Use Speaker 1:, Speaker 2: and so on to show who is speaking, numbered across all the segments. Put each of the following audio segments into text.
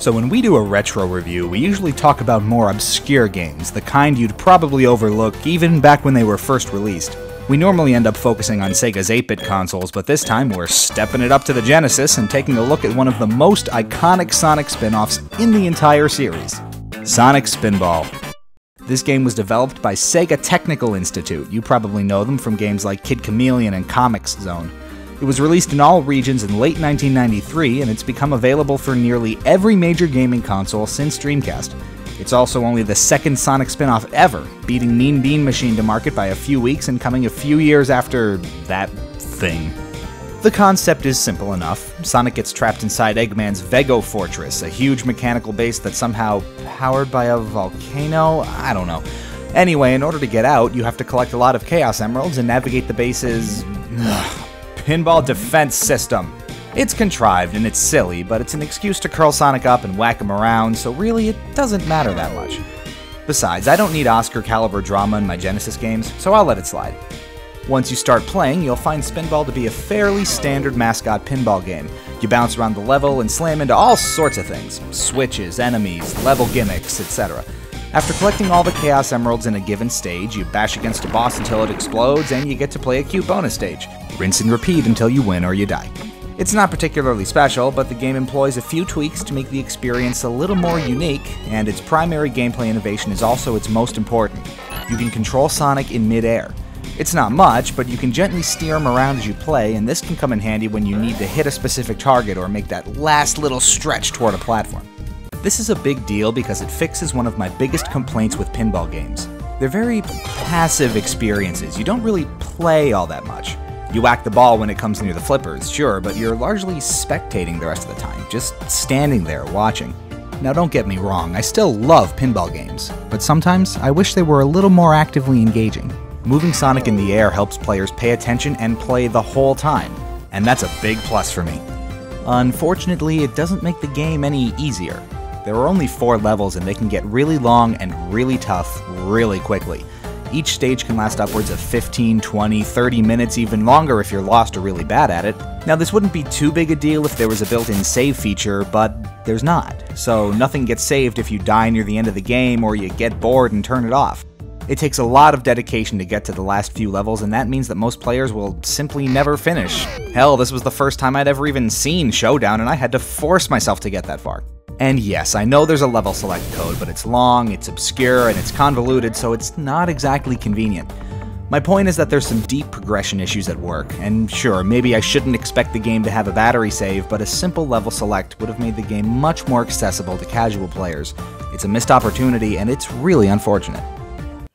Speaker 1: So when we do a retro review, we usually talk about more obscure games, the kind you'd probably overlook even back when they were first released. We normally end up focusing on Sega's 8-bit consoles, but this time we're stepping it up to the Genesis and taking a look at one of the most iconic Sonic spin-offs in the entire series, Sonic Spinball. This game was developed by Sega Technical Institute. You probably know them from games like Kid Chameleon and Comix Zone. It was released in all regions in late 1993, and it's become available for nearly every major gaming console since Dreamcast. It's also only the second Sonic spin-off ever, beating Mean Bean Machine to market by a few weeks and coming a few years after that thing. The concept is simple enough. Sonic gets trapped inside Eggman's Vego Fortress, a huge mechanical base that's somehow powered by a volcano? I don't know. Anyway, in order to get out, you have to collect a lot of Chaos Emeralds and navigate the base's pinball defense system. It's contrived and it's silly, but it's an excuse to curl Sonic up and whack him around, so really it doesn't matter that much. Besides, I don't need Oscar-caliber drama in my Genesis games, so I'll let it slide. Once you start playing, you'll find Spinball to be a fairly standard mascot pinball game. You bounce around the level and slam into all sorts of things: switches, enemies, level gimmicks, etc. After collecting all the Chaos Emeralds in a given stage, you bash against a boss until it explodes, and you get to play a cute bonus stage. Rinse and repeat until you win or you die. It's not particularly special, but the game employs a few tweaks to make the experience a little more unique, and its primary gameplay innovation is also its most important. You can control Sonic in mid-air. It's not much, but you can gently steer him around as you play, and this can come in handy when you need to hit a specific target or make that last little stretch toward a platform. This is a big deal because it fixes one of my biggest complaints with pinball games. They're very passive experiences. You don't really play all that much. You whack the ball when it comes near the flippers, sure, but you're largely spectating the rest of the time, just standing there watching. Now don't get me wrong, I still love pinball games, but sometimes I wish they were a little more actively engaging. Moving Sonic in the air helps players pay attention and play the whole time, and that's a big plus for me. Unfortunately, it doesn't make the game any easier. There are only 4 levels and they can get really long and really tough really quickly. Each stage can last upwards of 15, 20, 30 minutes, even longer if you're lost or really bad at it. Now this wouldn't be too big a deal if there was a built-in save feature, but there's not. So nothing gets saved if you die near the end of the game or you get bored and turn it off. It takes a lot of dedication to get to the last few levels, and that means that most players will simply never finish. Hell, this was the first time I'd ever even seen Showdown, and I had to force myself to get that far. And yes, I know there's a level select code, but it's long, it's obscure, and it's convoluted, so it's not exactly convenient. My point is that there's some deep progression issues at work, and sure, maybe I shouldn't expect the game to have a battery save, but a simple level select would have made the game much more accessible to casual players. It's a missed opportunity, and it's really unfortunate.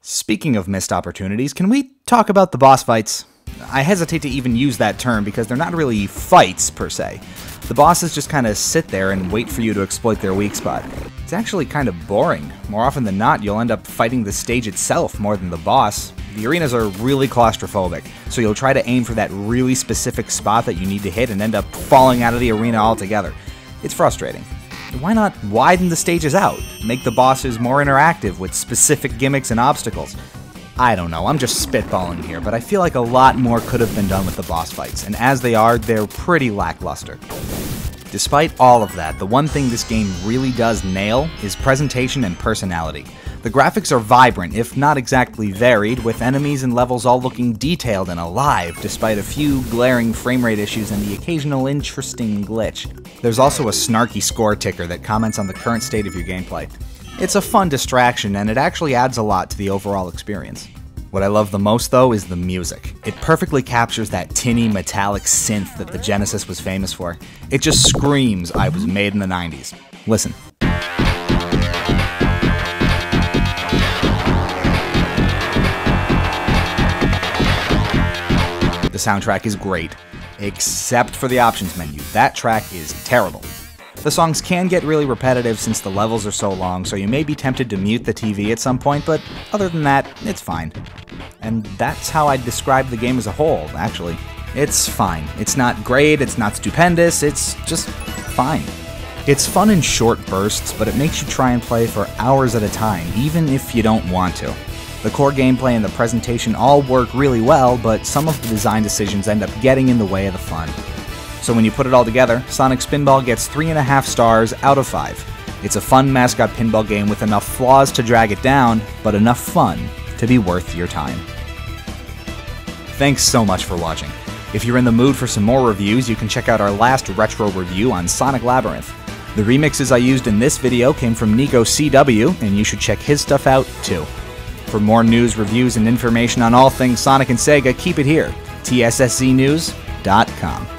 Speaker 1: Speaking of missed opportunities, can we talk about the boss fights? I hesitate to even use that term because they're not really fights, per se. The bosses just kind of sit there and wait for you to exploit their weak spot. It's actually kind of boring. More often than not, you'll end up fighting the stage itself more than the boss. The arenas are really claustrophobic, so you'll try to aim for that really specific spot that you need to hit and end up falling out of the arena altogether. It's frustrating. Why not widen the stages out? Make the bosses more interactive with specific gimmicks and obstacles? I don't know, I'm just spitballing here, but I feel like a lot more could have been done with the boss fights, and as they are, they're pretty lackluster. Despite all of that, the one thing this game really does nail is presentation and personality. The graphics are vibrant, if not exactly varied, with enemies and levels all looking detailed and alive, despite a few glaring frame rate issues and the occasional interesting glitch. There's also a snarky score ticker that comments on the current state of your gameplay. It's a fun distraction, and it actually adds a lot to the overall experience. What I love the most, though, is the music. It perfectly captures that tinny, metallic synth that the Genesis was famous for. It just screams I was made in the 90s. Listen. The soundtrack is great, except for the options menu. That track is terrible. The songs can get really repetitive since the levels are so long, so you may be tempted to mute the TV at some point, but other than that, it's fine. And that's how I'd describe the game as a whole, actually. It's fine. It's not great, it's not stupendous, it's just fine. It's fun in short bursts, but it makes you try and play for hours at a time, even if you don't want to. The core gameplay and the presentation all work really well, but some of the design decisions end up getting in the way of the fun. So when you put it all together, Sonic Spinball gets 3.5 stars out of 5. It's a fun mascot pinball game with enough flaws to drag it down, but enough fun to be worth your time. Thanks so much for watching. If you're in the mood for some more reviews, you can check out our last retro review on Sonic Labyrinth. The remixes I used in this video came from Nico CW, and you should check his stuff out too. For more news, reviews, and information on all things Sonic and Sega, keep it here, TSSZnews.com.